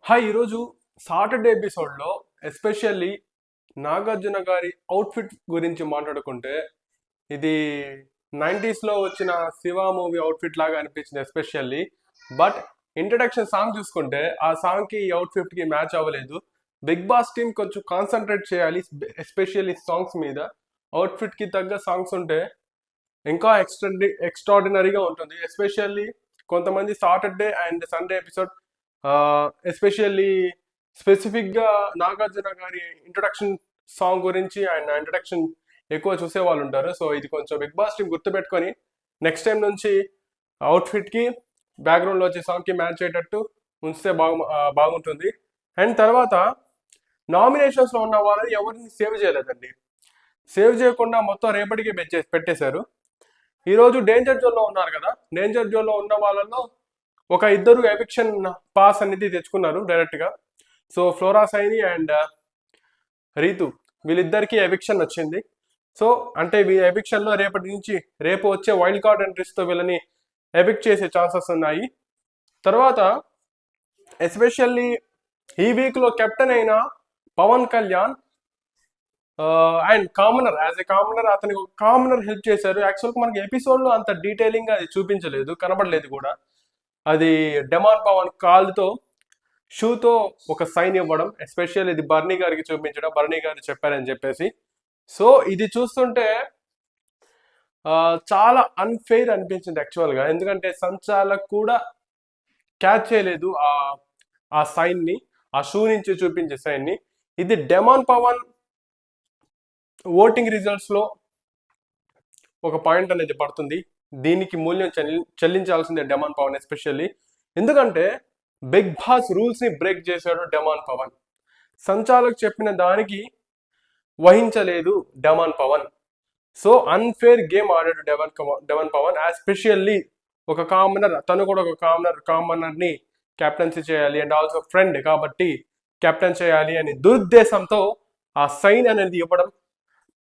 Hi ఈరోజు Saturday ఎపిసోడ్లో especially Nagarjuna గారి అవుట్ఫిట్ గురించి మాట్లాడుకుంటే ఇది 90s లో వచ్చిన శివ మూవీ అవుట్ఫిట్ లాగా అనిపించింది ఎస్పెషల్లీ. బట్ ఇంట్రడక్షన్ సాంగ్ చూసుకుంటే ఆ సాంగ్కి ఈ అవుట్ఫిట్కి మ్యాచ్ అవ్వలేదు. బిగ్ బాస్ టీమ్ కొంచెం కాన్సన్ట్రేట్ చేయాలి ఎస్పెషల్లీ సాంగ్స్ మీద. అవుట్ఫిట్కి తగ్గ సాంగ్స్ ఉంటే ఇంకా ఎక్స్ట్రాడినరీగా ఉంటుంది. ఎస్పెషల్లీ కొంతమంది Saturday and Sunday episode especially స్పెసిఫిక్గా నాగార్జున గారి ఇంట్రొడక్షన్ సాంగ్ గురించి అండ్ ఇంట్రొడక్షన్ ఎక్కువ చూసే వాళ్ళు ఉంటారు. సో ఇది కొంచెం బిగ్ బాస్ టీం గుర్తుపెట్టుకొని నెక్స్ట్ టైం నుంచి అవుట్ఫిట్కి బ్యాక్గ్రౌండ్లో వచ్చే సాంగ్కి మ్యాచ్ అయ్యేటట్టు ఉంచితే బాగుంటుంది. అండ్ తర్వాత నామినేషన్స్లో ఉన్న వాళ్ళని ఎవరిని సేవ్ చేయలేదండి. సేవ్ చేయకుండా మొత్తం రేపటికి పెట్టేశారు. ఈరోజు డేంజర్ జోన్లో ఉన్నారు కదా, డేంజర్ జోన్లో ఉన్న వాళ్ళలో ఒక ఇద్దరు ఎవిక్షన్ పాస్ అనేది తెచ్చుకున్నారు డైరెక్ట్గా. So Flora Saini and Ritu వీళ్ళిద్దరికి ఎవిక్షన్ వచ్చింది. సో అంటే ఈ ఎవిక్షన్లో రేపు వచ్చే వైల్డ్ కార్డ్ ఎంట్రీస్తో వీళ్ళని ఎవిక్ట్ చేసే ఛాన్సెస్ ఉన్నాయి. తర్వాత ఎస్పెషల్లీ ఈ వీక్లో కెప్టెన్ అయిన Pawan Kalyan and commoner, as a commoner అతనికి ఒక కామనర్ హెల్ప్ చేశారు. యాక్చువల్గా మనకి ఎపిసోడ్లో అంత డీటెయిలింగ్ అది చూపించలేదు, కనబడలేదు కూడా. అది డెమాన్ పవన్ కాల్తో షూతో ఒక సైన్ ఇవ్వడం, ఎస్పెషల్ ఇది బర్నీ గారికి చూపించడం, బర్నీ గారు చెప్పారని చెప్పేసి. సో ఇది చూస్తుంటే చాలా అన్ఫెయిర్ అనిపించింది యాక్చువల్గా. ఎందుకంటే సంచాలక్ కూడా క్యాచ్ చేయలేదు ఆ సైన్ని, ఆ షూ నుంచి చూపించే సైన్ని. ఇది డెమాన్ పవన్ ఓటింగ్ రిజల్ట్స్లో ఒక పాయింట్ అనేది పడుతుంది. దీనికి మూల్యం చెల్లించాల్సిందే డెమాన్ పవన్ ఎస్పెషల్లీ. ఎందుకంటే బిగ్ బాస్ రూల్స్ని బ్రేక్ చేశాడు డెమాన్ పవన్. సంచాలక్ చెప్పిన దానికి వహించలేదు Demon Pavan. So unfair game ఆడాడు డెమాన్ పవన్. ఎస్పెషల్లీ ఒక కామనర్, తను కూడా ఒక కామనర్ని కెప్టెన్సీ చేయాలి అండ్ ఆల్సో ఫ్రెండ్ కాబట్టి కెప్టెన్ చేయాలి అని దురుద్దేశంతో ఆ సైన్ అనేది ఇవ్వడం,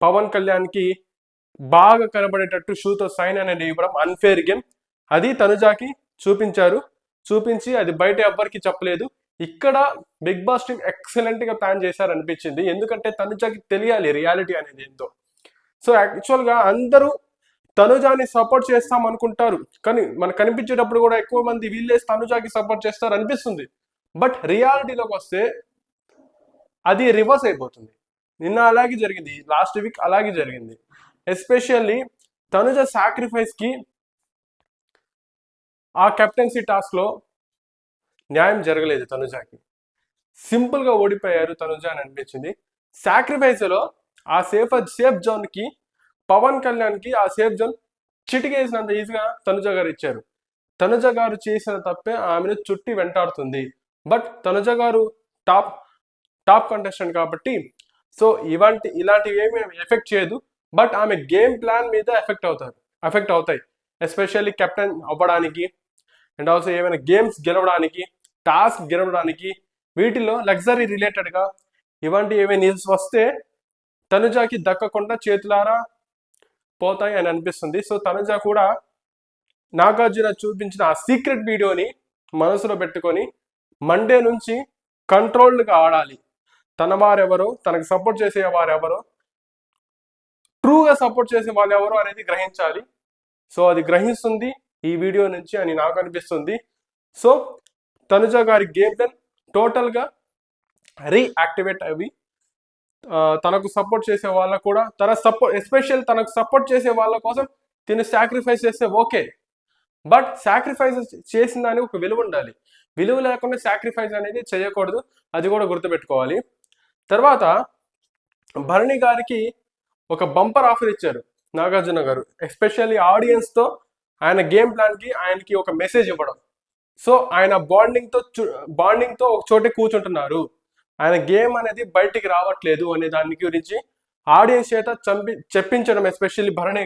పవన్ కళ్యాణ్కి బాగా కనబడేటట్టు షూతో సైన్ అనేది ఇవ్వడం అన్ఫేర్ గేమ్. అది తనుజాకి చూపించి అది బయట ఎవ్వరికి చెప్పలేదు. ఇక్కడ బిగ్ బాస్ టీమ్ ఎక్సలెంట్ గా ప్లాన్ చేశారనిపించింది. ఎందుకంటే తనుజాకి తెలియాలి రియాలిటీ అనేది ఏంటో. సో యాక్చువల్గా అందరూ తనుజాని సపోర్ట్ చేస్తాం అనుకుంటారు, కానీ మనకు కనిపించేటప్పుడు కూడా ఎక్కువ మంది వీళ్ళే తనుజాకి సపోర్ట్ చేస్తారు అనిపిస్తుంది. బట్ రియాలిటీలోకి వస్తే అది రివర్స్ అయిపోతుంది. నిన్న అలాగే జరిగింది, లాస్ట్ వీక్ అలాగే జరిగింది. ఎస్పెషల్లీ తనుజ సాక్రిఫైస్కి ఆ కెప్టెన్సీ టాస్క్లో న్యాయం జరగలేదు. తనుజాకి సింపుల్గా ఓడిపోయారు తనుజ అని అనిపించింది. సాక్రిఫైస్లో ఆ సేఫ్ జోన్కి పవన్ కళ్యాణ్కి ఆ సేఫ్ జోన్ చిటికేసినంత ఈజీగా తనుజ గారు ఇచ్చారు. తనుజ గారు చేసిన తప్పే ఆమెను చుట్టి వెంటాడుతుంది. బట్ తనుజ గారు టాప్ కంటెస్టెంట్ కాబట్టి సో ఇలాంటివి ఏమి ఎఫెక్ట్ చేయదు. బట్ ఆమె గేమ్ ప్లాన్ మీద ఎఫెక్ట్ అవుతాయి. ఎస్పెషల్లీ కెప్టెన్ అవ్వడానికి అండ్ ఆల్సో ఏమైనా గేమ్స్ గెలవడానికి, టాస్క్ గెలవడానికి, వీటిలో లగ్జరీ రిలేటెడ్గా ఇలాంటి ఏమైనా న్యూస్ వస్తే తనుజాకి దక్కకుండా చేతులారా పోతాయి అని అనిపిస్తుంది. సో తనుజ కూడా నాగార్జున చూపించిన ఆ సీక్రెట్ వీడియోని మనసులో పెట్టుకొని మండే నుంచి కంట్రోల్డ్గా ఆడాలి. తన వారెవరో, తనకు సపోర్ట్ చేసే వారెవరో, ట్రూగా సపోర్ట్ చేసే వాళ్ళు ఎవరో అనేది గ్రహించాలి. సో అది గ్రహిస్తుంది ఈ వీడియో నుంచి అని నాకు అనిపిస్తుంది. సో తనుజ గారి గేమ్ ప్లాన్ టోటల్గా రీయాక్టివేట్ అవి తనకు సపోర్ట్ చేసే వాళ్ళకు కూడా తనకు సపోర్ట్ చేసే వాళ్ళ కోసం తిను సాక్రిఫైస్ చేస్తే ఓకే. బట్ సాక్రిఫైస్ చేసిన దానికి ఒక విలువ ఉండాలి. విలువ లేకుండా సాక్రిఫైస్ అనేది చేయకూడదు, అది కూడా గుర్తుపెట్టుకోవాలి. తర్వాత భరణి గారికి ఒక బంపర్ ఆఫర్ ఇచ్చారు నాగార్జున గారు, ఎస్పెషల్లీ ఆడియన్స్తో ఆయన గేమ్ ప్లాన్కి ఆయనకి ఒక మెసేజ్ ఇవ్వడం. సో ఆయన బాండింగ్తో ఒక చోటే కూర్చుంటున్నారు, ఆయన గేమ్ అనేది బయటికి రావట్లేదు అనే దాని గురించి ఆడియన్స్ చేత చెప్పించడం ఎస్పెషల్లీ భరణి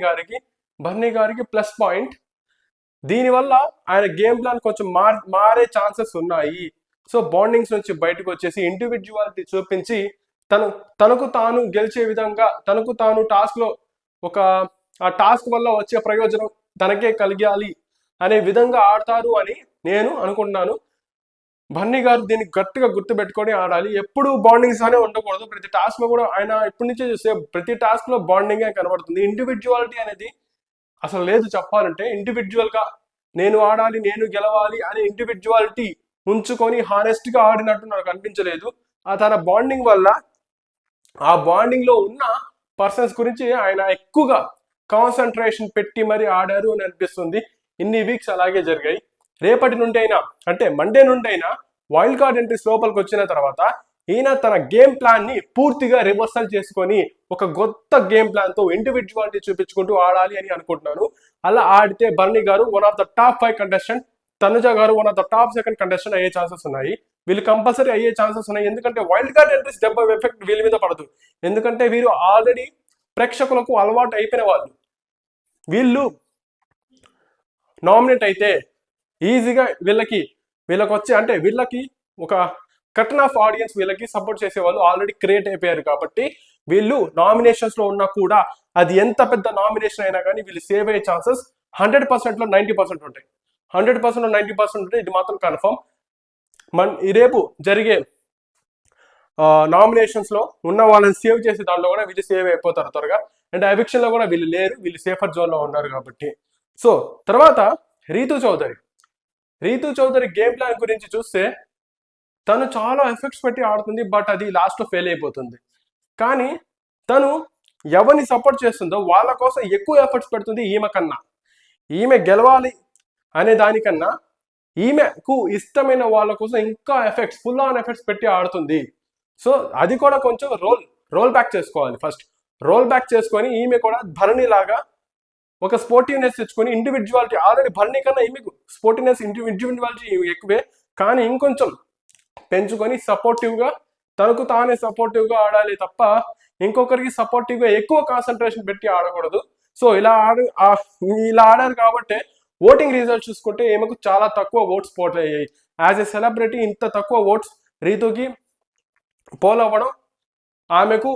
గారికి ప్లస్ పాయింట్. దీనివల్ల ఆయన గేమ్ ప్లాన్ కొంచెం మారే ఛాన్సెస్ ఉన్నాయి. సో బాండింగ్స్ నుంచి బయటకు వచ్చేసి ఇండివిజువాలిటీ చూపించి తనకు తాను గెలిచే విధంగా, తనకు తాను టాస్క్లో ఆ టాస్క్ వల్ల వచ్చే ప్రయోజనం తనకే కలిగాలి అనే విధంగా ఆడతారు అని నేను అనుకుంటున్నాను. బన్నీ గారు దీన్ని గట్టిగా గుర్తుపెట్టుకొని ఆడాలి. ఎప్పుడు బాండింగ్స్ అనే ఉండకూడదు. ప్రతి టాస్క్ లో కూడా ఆయన ఇప్పటి నుంచే చూస్తే ప్రతి టాస్క్ లో బాండింగ్ కనబడుతుంది. ఇండివిజువాలిటీ అనేది అసలు లేదు. చెప్పాలంటే ఇండివిజువల్ గా నేను ఆడాలి, నేను గెలవాలి అనే ఇండివిజువాలిటీ ఉంచుకొని హానెస్ట్ గా ఆడినట్టు నాకు అనిపించలేదు. ఆ తన బాండింగ్ వల్ల ఆ బాండింగ్ లో ఉన్న పర్సన్స్ గురించి ఆయన ఎక్కువగా కాన్సన్ట్రేషన్ పెట్టి మరి ఆడారు అని అనిపిస్తుంది. ఇన్ని వీక్స్ అలాగే జరిగాయి. రేపటి నుండి అయినా అంటే మండే నుండి అయినా వైల్డ్ కార్డ్ ఎంట్రీస్ లోపలికి వచ్చిన తర్వాత ఈయన తన గేమ్ ప్లాన్ ని పూర్తిగా రివర్సల్ చేసుకొని ఒక కొత్త గేమ్ ప్లాన్ తో ఇండివిజువాలిటీ చూపించుకుంటూ ఆడాలి అని అనుకుంటున్నాను. అలా ఆడితే బర్నీ గారు one of the top 5 contestant, Tanuja గారు one of the top 2 contestant అయ్యే ఛాన్సెస్ ఉన్నాయి. వీళ్ళు కంపల్సరీ అయ్యే ఛాన్సెస్ ఉన్నాయి. ఎందుకంటే వైల్డ్ కార్డ్ ఎంట్రీస్ దెబ్బ ఎఫెక్ట్ వీళ్ళ మీద పడదు. ఎందుకంటే వీరు ఆల్రెడీ ప్రేక్షకులకు అలవాటు అయిపోయిన వాళ్ళు. వీళ్ళు నామినేట్ అయితే ఈజీగా వీళ్ళకి వచ్చే అంటే వీళ్ళకి ఒక కటన్ ఆఫ్ ఆడియన్స్ వీళ్ళకి సపోర్ట్ చేసే వాళ్ళు ఆల్రెడీ క్రియేట్ అయిపోయారు. కాబట్టి వీళ్ళు నామినేషన్స్ లో ఉన్నా కూడా అది ఎంత పెద్ద నామినేషన్ అయినా కానీ వీళ్ళు సేవ్ అయ్యే ఛాన్సెస్ 100% లో 90% ఉంటాయి. 100% లో 90% ఉంటాయి. ఇది మాత్రం కన్ఫర్మ్. ఈ రేపు జరిగే నామినేషన్స్ లో ఉన్న వాళ్ళని సేవ్ చేసే దాంట్లో కూడా వీళ్ళు సేవ్ అయిపోతారు త్వరగా. అండ్ ఎవిక్షన్ లో కూడా వీళ్ళు లేరు, వీళ్ళు సేఫర్ జోన్ లో ఉన్నారు కాబట్టి. సో తర్వాత రీతు చౌదరి గేమ్ ప్లాన్ గురించి చూస్తే తను చాలా ఎఫెక్ట్స్ పెట్టి ఆడుతుంది, బట్ అది లాస్ట్ లో ఫెయిల్ అయిపోతుంది. కానీ తను ఎవరిని సపోర్ట్ చేస్తుందో వాళ్ళ కోసం ఎక్కువ ఎఫర్ట్స్ పెడుతుంది. ఈమె గెలవాలి అనే దానికన్నా ఈమెకు ఇష్టమైన వాళ్ళ కోసం ఇంకా ఎఫెక్ట్స్, ఫుల్ ఆన్ ఎఫెక్ట్స్ పెట్టి ఆడుతుంది. సో అది కూడా కొంచెం రోల్ బ్యాక్ చేసుకోవాలి. ఫస్ట్ రోల్ బ్యాక్ చేసుకొని ఈమె కూడా భరణి లాగా ఒక స్పోర్టివ్నెస్ తెచ్చుకొని ఇండివిజువాలిటీ, ఆల్రెడీ భరణి కన్నా ఈమెకు స్పోర్టివ్నెస్ ఇండివిజువాలిటీ ఎక్కువే, కానీ ఇంకొంచెం పెంచుకొని సపోర్టివ్గా తనకు తానే సపోర్టివ్గా ఆడాలి తప్ప ఇంకొకరికి సపోర్టివ్గా ఎక్కువ కాన్సన్ట్రేషన్ పెట్టి ఆడకూడదు. సో ఇలా ఆడారు కాబట్టి ఓటింగ్ రిజల్ట్స్ చూసుకుంటే ఈమెకు చాలా తక్కువ ఓట్స్ పోల్ అయ్యాయి. యాజ్ ఎ సెలబ్రిటీ ఇంత తక్కువ ఓట్స్ రీతుకి పోల్ అవ్వడం ఆమెకు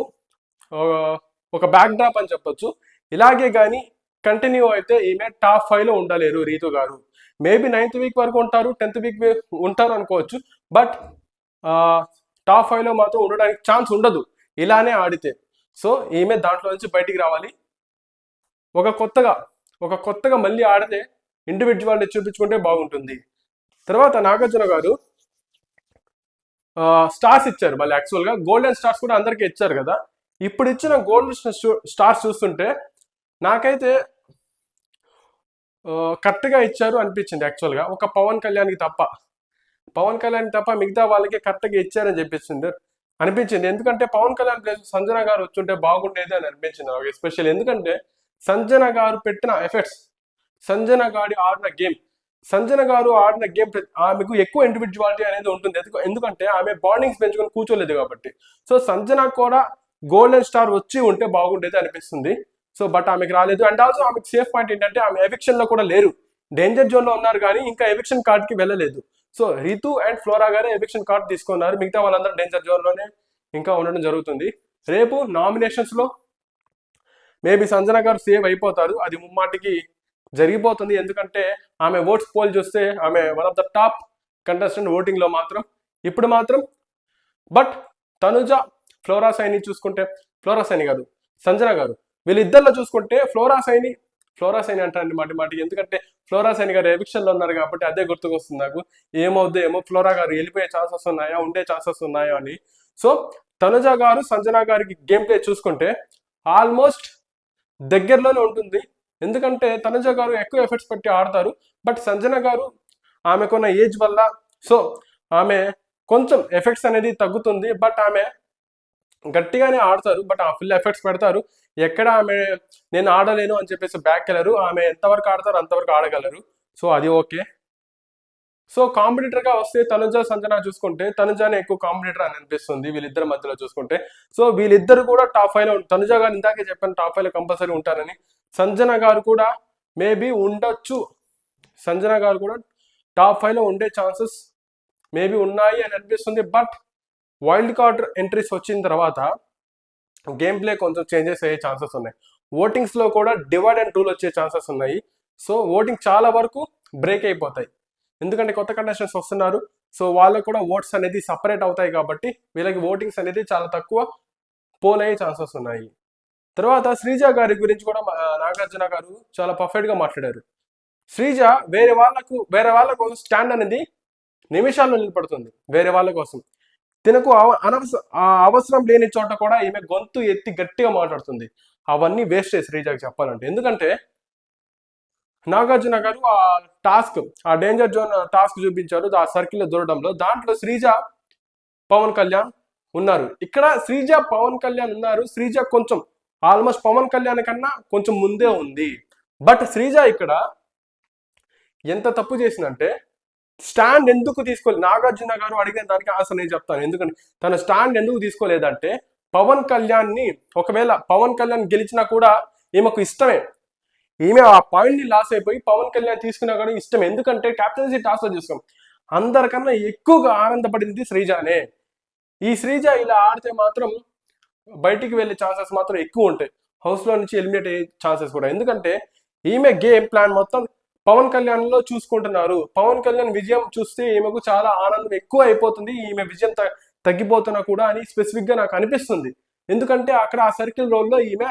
ఒక బ్యాక్ డ్రాప్ అని చెప్పొచ్చు. ఇలాగే కానీ కంటిన్యూ అయితే ఈమె టాప్ 5 లో ఉండలేరు రీతు గారు. మేబీ 9th వీక్ వరకు ఉంటారు, 10th వీక్ ఉంటారు అనుకోవచ్చు, బట్ టాప్ 5 లో మాత్రం ఉండడానికి ఛాన్స్ ఉండదు ఇలానే ఆడితే. సో ఈమె దాంట్లో నుంచి బయటికి రావాలి. ఒక కొత్తగా మళ్ళీ ఆడితే ఇండివిజువాలిటీ చూపించుకుంటే బాగుంటుంది. తర్వాత నాగార్జున గారు స్టార్స్ ఇచ్చారు. మళ్ళీ యాక్చువల్గా గోల్డెన్ స్టార్స్ కూడా అందరికీ ఇచ్చారు కదా. ఇప్పుడు ఇచ్చిన గోల్డెన్ స్టార్స్ చూస్తుంటే నాకైతే కరెక్ట్గా ఇచ్చారు అనిపించింది. యాక్చువల్గా ఒక పవన్ కళ్యాణ్కి తప్ప మిగతా వాళ్ళకి కరెక్ట్గా ఇచ్చారని అనిపించింది. ఎందుకంటే పవన్ కళ్యాణ్ ప్లేస్ సంజన గారు వచ్చుంటే బాగుండేది అని అనిపించింది నాకు ఎస్పెషల్. ఎందుకంటే సంజన గారు పెట్టిన ఎఫెక్ట్స్, సంజన గారు ఆడిన గేమ్ ఆమెకు ఎక్కువ ఇండివిజువాలిటీ అనేది ఉంటుంది. ఎందుకంటే ఆమె బాండింగ్స్ పెంచుకొని కూర్చోలేదు కాబట్టి. సో సంజన కూడా గోల్డెన్ స్టార్ వచ్చి ఉంటే బాగుండేది అనిపిస్తుంది. సో బట్ ఆమెకు రాలేదు. అండ్ ఆల్సో ఆమెకు సేఫ్ పాయింట్ ఏంటంటే ఆమె ఎవిక్షన్ లో కూడా లేరు, డేంజర్ జోన్ లో ఉన్నారు కానీ ఇంకా ఎవిక్షన్ కార్డ్ కి వెళ్ళలేదు. సో రీతు అండ్ ఫ్లోరా గారే ఎవిక్షన్ కార్డ్ తీసుకున్నారు, మిగతా వాళ్ళందరూ డేంజర్ జోన్ లోనే ఇంకా ఉండడం జరుగుతుంది. రేపు నామినేషన్స్ లో మేబీ సంజన గారు సేవ్ అయిపోతారు, అది ముమ్మాటికి జరిగిపోతుంది. ఎందుకంటే ఆమె ఓట్స్ పోల్ చూస్తే ఆమె one of the top contestant voting లో ఇప్పుడు మాత్రం. బట్ తనుజ ఫ్లోరా సైని చూసుకుంటే, ఫ్లోరా సైని కాదు సంజన గారు, వీళ్ళిద్దరిలో చూసుకుంటే ఫ్లోరా సైని అంటారండి మాటికి. ఎందుకంటే ఫ్లోరా సైని గారు ఎవిక్షన్ లో ఉన్నారు కాబట్టి అదే గుర్తుకొస్తుంది నాకు. ఏమో ఫ్లోరా గారు వెళ్ళిపోయే ఛాన్సెస్ ఉన్నాయా, ఉండే ఛాన్సెస్ ఉన్నాయా అని. సో తనుజ గారు సంజన గారికి గేమ్ ప్లే చూసుకుంటే ఆల్మోస్ట్ దగ్గరలోనే ఉంటుంది. ఎందుకంటే తనుజ గారు ఎక్కువ ఎఫర్ట్స్ పెట్టి ఆడతారు, బట్ సంజన గారు ఆమెకున్న ఏజ్ వల్ల సో ఆమె కొంచెం ఎఫెక్ట్స్ అనేది తగ్గుతుంది. బట్ ఆమె గట్టిగానే ఆడతారు, బట్ ఆ ఫుల్ ఎఫెక్ట్స్ పెడతారు. ఎక్కడ ఆమె నేను ఆడలేను అని చెప్పేసి బ్యాక్ వెళ్ళరు. ఆమె ఎంతవరకు ఆడతారు అంతవరకు ఆడగలరు. సో అది ఓకే. సో కాంపిటీటర్ గా వస్తే తనుజ సంజన చూసుకుంటే తనుజానే ఎక్కువ కాంపిటీటర్ అని అనిపిస్తుంది వీళ్ళిద్దరి మధ్యలో చూసుకుంటే. సో వీళ్ళిద్దరు కూడా టాప్ 5 లో, తనుజ గారు ఇందాకే చెప్పాను టాప్ 5 లో కంపల్సరీ ఉంటారని. సంజన గారు కూడా మేబీ ఉండొచ్చు, సంజన గారు కూడా టాప్ 5 లో ఉండే ఛాన్సెస్ మేబీ ఉన్నాయి అని అనిపిస్తుంది. బట్ వైల్డ్ కార్డ్ ఎంట్రీస్ వచ్చిన తర్వాత గేమ్ ప్లే కొంచెం చేంజెస్ అయ్యే ఛాన్సెస్ ఉన్నాయి. ఓటింగ్స్ లో కూడా డివైడ్ అండ్ రూల్ వచ్చే ఛాన్సెస్ ఉన్నాయి. సో ఓటింగ్ చాలా వరకు బ్రేక్ అయిపోతాయి. ఎందుకంటే కొత్త కంటెస్టెంట్స్ వస్తున్నారు. సో వాళ్ళకు కూడా ఓట్స్ అనేది సపరేట్ అవుతాయి కాబట్టి వీళ్ళకి ఓటింగ్స్ అనేది చాలా తక్కువ పోల్ అయ్యే ఛాన్సెస్ ఉన్నాయి. తర్వాత శ్రీజ గారి గురించి కూడా నాగార్జున గారు చాలా పర్ఫెక్ట్గా మాట్లాడారు. శ్రీజ వేరే వాళ్ళ కోసం స్టాండ్ అనేది నిమిషాల్లో నిలబడుతుంది వేరే వాళ్ళ కోసం. తినకు అవసరం లేని చోట కూడా ఈమె గొంతు ఎత్తి గట్టిగా మాట్లాడుతుంది. అవన్నీ వేస్టే శ్రీజకి చెప్పాలంటే. ఎందుకంటే నాగార్జున గారు ఆ డేంజర్ జోన్ టాస్క్ చూపించారు ఆ సర్కిల్లో దూరడంలో. దాంట్లో శ్రీజ పవన్ కళ్యాణ్ ఉన్నారు. ఇక్కడ శ్రీజ పవన్ కళ్యాణ్ ఉన్నారు. శ్రీజ కొంచెం ఆల్మోస్ట్ పవన్ కళ్యాణ్ కన్నా కొంచెం ముందే ఉంది. బట్ శ్రీజ ఇక్కడ ఎంత తప్పు చేసిందంటే స్టాండ్ ఎందుకు తీసుకోలేదు. నాగార్జున గారు అడిగిన దానికి ఆన్సర్ నేను చెప్తాను. ఎందుకంటే తన స్టాండ్ ఎందుకు తీసుకోలేదంటే పవన్ కళ్యాణ్ని ఒకవేళ పవన్ కళ్యాణ్ గెలిచినా కూడా ఈమెకు ఇష్టమే. ఈమె ఆ పాయింట్ని లాస్ అయిపోయి పవన్ కళ్యాణ్ తీసుకున్నా కూడా ఇష్టం. ఎందుకంటే క్యాప్టెన్సీ టాస్క్లో చూస్తాం అందరికన్నా ఎక్కువగా ఆనందపడింది శ్రీజానే. ఈ శ్రీజ ఇలా ఆడితే మాత్రం బయటికి వెళ్ళే ఛాన్సెస్ మాత్రం ఎక్కువ ఉంటాయి. హౌస్లో నుంచి ఎలిమినేట్ అయ్యే ఛాన్సెస్ కూడా. ఎందుకంటే ఈమె గేమ్ ప్లాన్ మొత్తం పవన్ కళ్యాణ్ లో చూసుకుంటున్నారు. పవన్ కళ్యాణ్ విజయం చూస్తే ఈమెకు చాలా ఆనందం ఎక్కువ అయిపోతుంది. ఈమె విజయం తగ్గిపోతున్నా కూడా అని స్పెసిఫిక్ గా నాకు అనిపిస్తుంది. ఎందుకంటే అక్కడ ఆ సర్కిల్ రోల్ లో ఈమె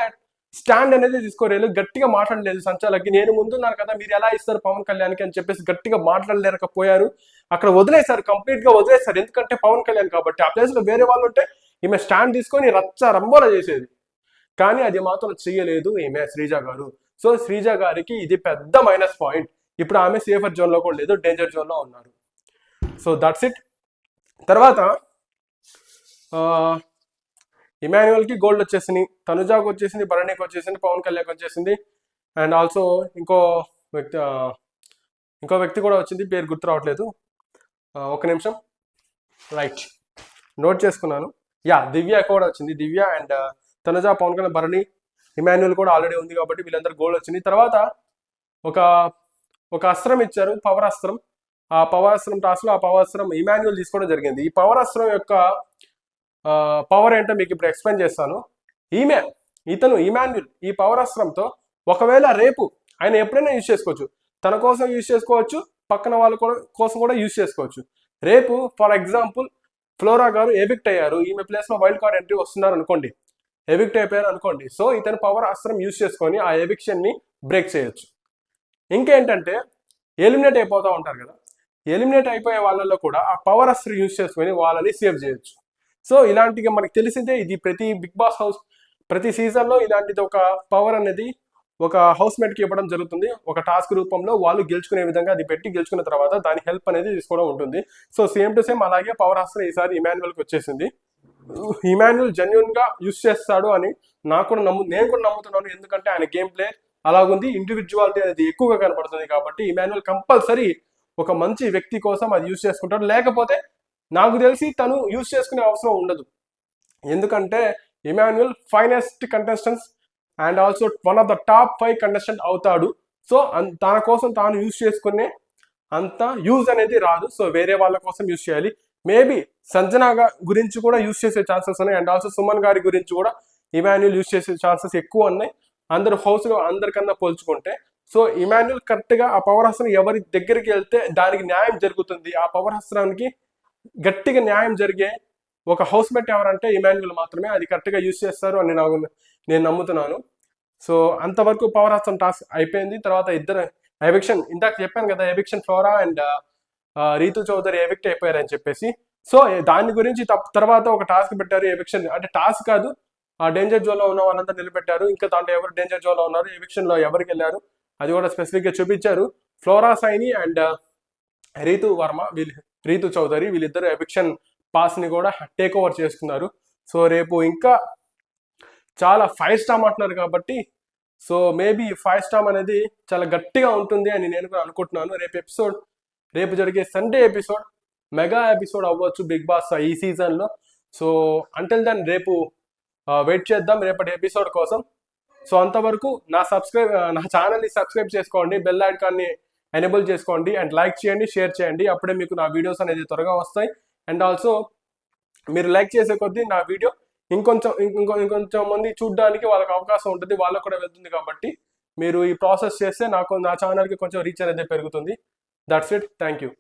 స్టాండ్ అనేది తీసుకోలేదు, గట్టిగా మాట్లాడలేదు సంచాలకి. నేను ముందున్నాను కదా, మీరు ఎలా ఇస్తారు పవన్ కళ్యాణ్కి అని చెప్పేసి గట్టిగా మాట్లాడలేకపోయారు. అక్కడ వదిలేశారు, కంప్లీట్ గా వదిలేశారు. ఎందుకంటే పవన్ కళ్యాణ్ కాబట్టి. ఆ ప్లేస్ లో వేరే వాళ్ళు ఉంటే ఈమె స్టాండ్ తీసుకొని రచ్చ రంబోలా చేసేది. కానీ అది మాత్రం చెయ్యలేదు ఈమె శ్రీజ గారు. సో శ్రీజ గారికి ఇది పెద్ద మైనస్ పాయింట్. ఇప్పుడు ఆమె సేఫర్ జోన్లో కూడా లేదు, డేంజర్ జోన్లో ఉన్నారు. So that's it. తర్వాత ఇమాన్యుయల్కి గోల్డ్ వచ్చేసింది, తనుజాకు వచ్చేసింది, భరణికి వచ్చేసింది, పవన్ కళ్యాణ్కి వచ్చేసింది. అండ్ ఆల్సో ఇంకో వ్యక్తి కూడా వచ్చింది, పేరు గుర్తు రావట్లేదు. ఒక నిమిషం, రైట్, నోట్ చేసుకున్నాను. దివ్య కూడా వచ్చింది. దివ్య అండ్ తనుజ, పవన్ కళ్యాణ్, భరణి, ఇమాన్యుయల్ కూడా ఆల్రెడీ ఉంది కాబట్టి వీళ్ళందరూ గోల్డ్ వచ్చింది. తర్వాత ఒక అస్త్రం ఇచ్చారు, పవర్ అస్త్రం. ఆ పవర్ అస్త్రం టాస్క్లో ఆ పవర్ అస్త్రం ఇమాన్యుయల్ తీసుకోవడం జరిగింది. ఈ పవర్ అస్త్రం యొక్క పవర్ ఏంటో మీకు ఇప్పుడు ఎక్స్ప్లెయిన్ చేస్తాను. ఇమాన్యుయల్ ఈ పవర్ అస్త్రంతో ఒకవేళ రేపు ఆయన ఎప్పుడైనా యూజ్ చేసుకోవచ్చు. తన కోసం యూజ్ చేసుకోవచ్చు, పక్కన వాళ్ళ కోసం కూడా యూజ్ చేసుకోవచ్చు. రేపు ఫర్ ఎగ్జాంపుల్ ఫ్లోరా గారు ఎవిక్ట్ అయ్యారు, ఈమె ప్లేస్లో వైల్డ్ కార్డ్ ఎంట్రీ వస్తున్నారు అనుకోండి, ఎవిక్ట్ అయిపోయారు అనుకోండి. సో ఇతను పవర్ అస్త్రం యూజ్ చేసుకొని ఆ ఎవిక్షన్ని బ్రేక్ చేయొచ్చు. ఇంకేంటంటే ఎలిమినేట్ అయిపోతూ ఉంటారు కదా, ఎలిమినేట్ అయిపోయే వాళ్ళలో కూడా ఆ పవర్ అస్త్రం యూజ్ చేసుకొని వాళ్ళని సేవ్ చేయొచ్చు. సో ఇలాంటిగా మనకు తెలిసిందే. ఇది ప్రతి బిగ్ బాస్ హౌస్ ప్రతి సీజన్లో ఇలాంటిది ఒక పవర్ అనేది ఒక హౌస్ మేట్కి ఇవ్వడం జరుగుతుంది. ఒక టాస్క్ రూపంలో వాళ్ళు గెలుచుకునే విధంగా అది పెట్టి గెలుచుకున్న తర్వాత దాని హెల్ప్ అనేది తీసుకోవడం ఉంటుంది. సో సేమ్ టు సేమ్ అలాగే పవర్ అస్త్రం ఈసారి ఇమాన్యుయల్కి వచ్చేసింది. ఇమాన్యుయల్ జెన్యున్ గా యూజ్ చేస్తాడు అని నేను కూడా నమ్ముతున్నాను. ఎందుకంటే ఆయన గేమ్ ప్లే అలాగుంది, ఇండివిజువాలిటీ అనేది ఎక్కువగా కనపడుతుంది కాబట్టి ఇమాన్యుయల్ కంపల్సరీ ఒక మంచి వ్యక్తి కోసం అది యూజ్ చేసుకుంటాడు. లేకపోతే నాకు తెలిసి తను యూజ్ చేసుకునే అవసరం ఉండదు. ఎందుకంటే Emmanuel finest contestants and also one of the top 5 contestant అవుతాడు. సో తన కోసం తాను యూజ్ చేసుకునే అంత యూజ్ అనేది రాదు. సో వేరే వాళ్ళ కోసం యూజ్ చేయాలి. మేబీ సంజన గురించి కూడా యూజ్ చేసే ఛాన్సెస్ ఉన్నాయి. అండ్ ఆల్సో సుమన్ గారి గురించి కూడా ఇమాన్యుయల్ యూజ్ చేసే ఛాన్సెస్ ఎక్కువ ఉన్నాయి అందరు హౌస్లో అందరికన్నా పోల్చుకుంటే. సో ఇమాన్యుయల్ కరెక్ట్గా ఆ పవర్ అస్త్రం ఎవరి దగ్గరికి వెళ్తే దానికి న్యాయం జరుగుతుంది, ఆ పవర్ అస్త్రానికి గట్టిగా న్యాయం జరిగే ఒక హౌస్ మేట్ ఎవరంటే ఇమాన్యుయల్ మాత్రమే. అది కరెక్ట్గా యూజ్ చేస్తారు అని నేను నమ్ముతున్నాను. సో అంతవరకు పవర్ అస్త్రం టాస్క్ అయిపోయింది. తర్వాత ఇద్దరు ఎవిక్షన్, ఇందాక చెప్పాను కదా, eviction Flora and Ritu Chowdary evict అయిపోయారని చెప్పేసి. సో దాని గురించి తర్వాత ఒక టాస్క్ పెట్టారు, ఎవిక్షన్ అంటే టాస్క్ కాదు, ఆ డేంజర్ జోన్లో ఉన్న వాళ్ళంతా నిలబెట్టారు. ఇంకా దాంట్లో ఎవరు డేంజర్ జోన్లో ఉన్నారు, ఎవిక్షన్లో ఎవరికి వెళ్ళారు అది కూడా స్పెసిఫిక్గా చూపించారు. ఫ్లోరా సైని అండ్ రీతు చౌదరి వీళ్ళిద్దరు ఎవిక్షన్ పాస్ని కూడా టేక్ ఓవర్ చేసుకున్నారు. సో రేపు ఇంకా చాలా 5 స్టార్ అంటున్నారు కాబట్టి సో మేబీ 5 స్టార్ అనేది చాలా గట్టిగా ఉంటుంది అని నేను కూడా అనుకుంటున్నాను. రేపు జరిగే సండే ఎపిసోడ్ మెగా ఎపిసోడ్ అవ్వచ్చు బిగ్ బాస్ ఈ సీజన్లో. సో అంటిల్ దెన్ రేపు వెయిట్ చేద్దాం రేపటి ఎపిసోడ్ కోసం. సో అంతవరకు నా ఛానల్ని సబ్స్క్రైబ్ చేసుకోండి, బెల్ ఐకాన్ని ఎనేబుల్ చేసుకోండి అండ్ లైక్ చేయండి, షేర్ చేయండి. అప్పుడే మీకు నా వీడియోస్ అనేది త్వరగా వస్తాయి. అండ్ ఆల్సో మీరు లైక్ చేసే కొద్దీ నా వీడియో ఇంకొంచెం మంది చూడడానికి వాళ్ళకి అవకాశం ఉంటుంది, వాళ్ళకు కూడా వెళ్తుంది. కాబట్టి మీరు ఈ ప్రాసెస్ చేస్తే నా ఛానల్కి కొంచెం రీచ్ అనేది పెరుగుతుంది. That's it, thank you.